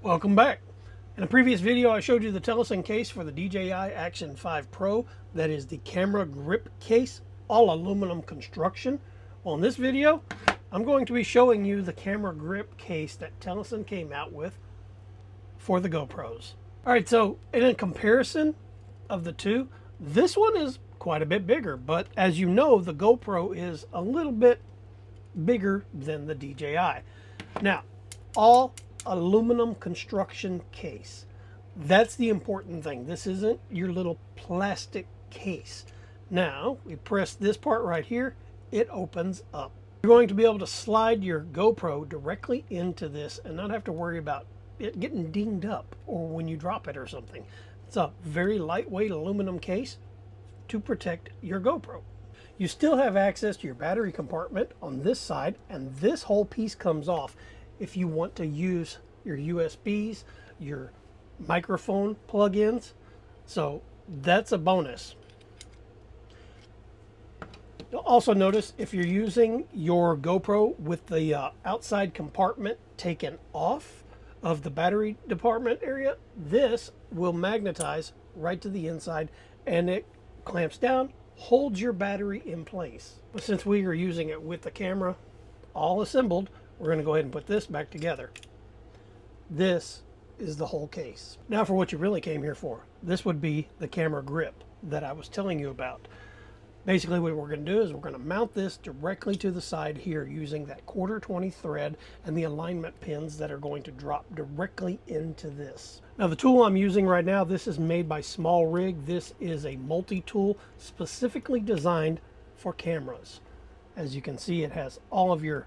Welcome back. In a previous video I showed you the TELESIN case for the DJI Action 5 Pro. That is the camera grip case, all aluminum construction. Well, in this video I'm going to be showing you the camera grip case that TELESIN came out with for the GoPros. Alright, so in a comparison of the two, this one is quite a bit bigger, but as you know, the GoPro is a little bit bigger than the DJI. Now, all aluminum construction case. That's the important thing. This isn't your little plastic case. Now, we press this part right here, it opens up. You're going to be able to slide your GoPro directly into this and not have to worry about it getting dinged up or when you drop it or something. It's a very lightweight aluminum case to protect your GoPro. You still have access to your battery compartment on this side, and this whole piece comes off if you want to use your USBs, your microphone plug-ins. So that's a bonus. You'll also notice if you're using your GoPro with the outside compartment taken off of the battery department area, this will magnetize right to the inside and it clamps down, holds your battery in place. But since we are using it with the camera all assembled, we're going to go ahead and put this back together. This is the whole case. Now for what you really came here for. This would be the camera grip that I was telling you about. Basically what we're going to do is we're going to mount this directly to the side here using that 1/4 thread and the alignment pins that are going to drop directly into this. Now the tool I'm using right now, this is made by Small Rig. This is a multi-tool specifically designed for cameras. As you can see, it has all of your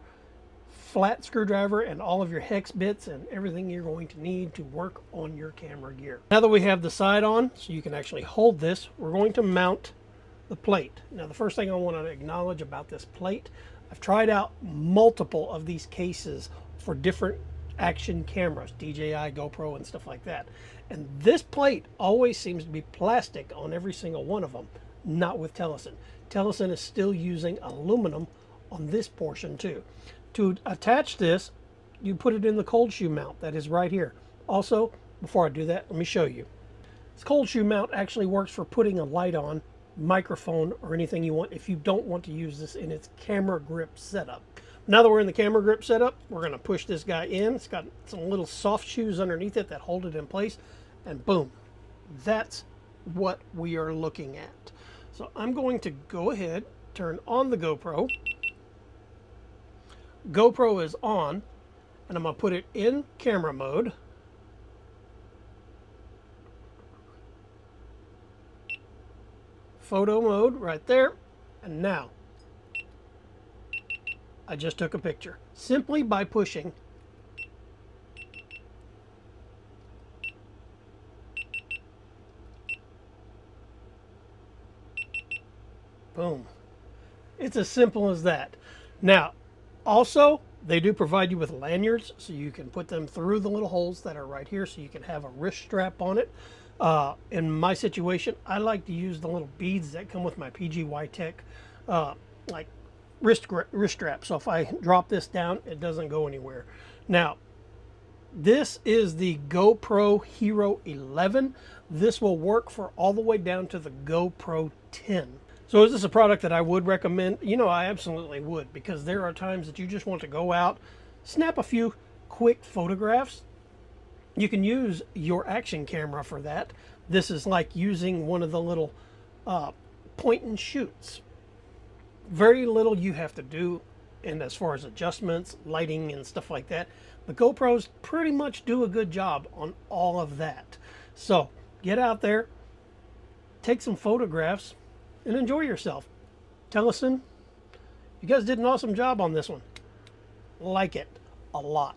flat screwdriver and all of your hex bits and everything you're going to need to work on your camera gear. Now that we have the side on, so you can actually hold this, we're going to mount the plate. Now the first thing I want to acknowledge about this plate, I've tried out multiple of these cases for different action cameras, DJI, GoPro, and stuff like that. And this plate always seems to be plastic on every single one of them, not with TELESIN. TELESIN is still using aluminum on this portion too. To attach this, you put it in the cold shoe mount that is right here. Also, before I do that, let me show you. This cold shoe mount actually works for putting a light on, microphone, or anything you want if you don't want to use this in its camera grip setup. Now that we're in the camera grip setup, we're going to push this guy in. It's got some little soft shoes underneath it that hold it in place, and boom, that's what we are looking at. So I'm going to go ahead, turn on the GoPro. GoPro is on, and I'm going to put it in camera mode. Photo mode right there. And now I just took a picture simply by pushing boom. It's as simple as that. Now also, they do provide you with lanyards, so you can put them through the little holes that are right here, so you can have a wrist strap on it. In my situation, I like to use the little beads that come with my PGY Tech, like wrist strap. So if I drop this down, it doesn't go anywhere. Now, this is the GoPro Hero 11. This will work for all the way down to the GoPro 10. So is this a product that I would recommend? You know, I absolutely would, because there are times that you just want to go out, snap a few quick photographs. You can use your action camera for that. This is like using one of the little point and shoots. Very little you have to do, and as far as adjustments, lighting, and stuff like that, the GoPros pretty much do a good job on all of that. So get out there, take some photographs, and enjoy yourself. TELESIN, you guys did an awesome job on this one. Like it a lot.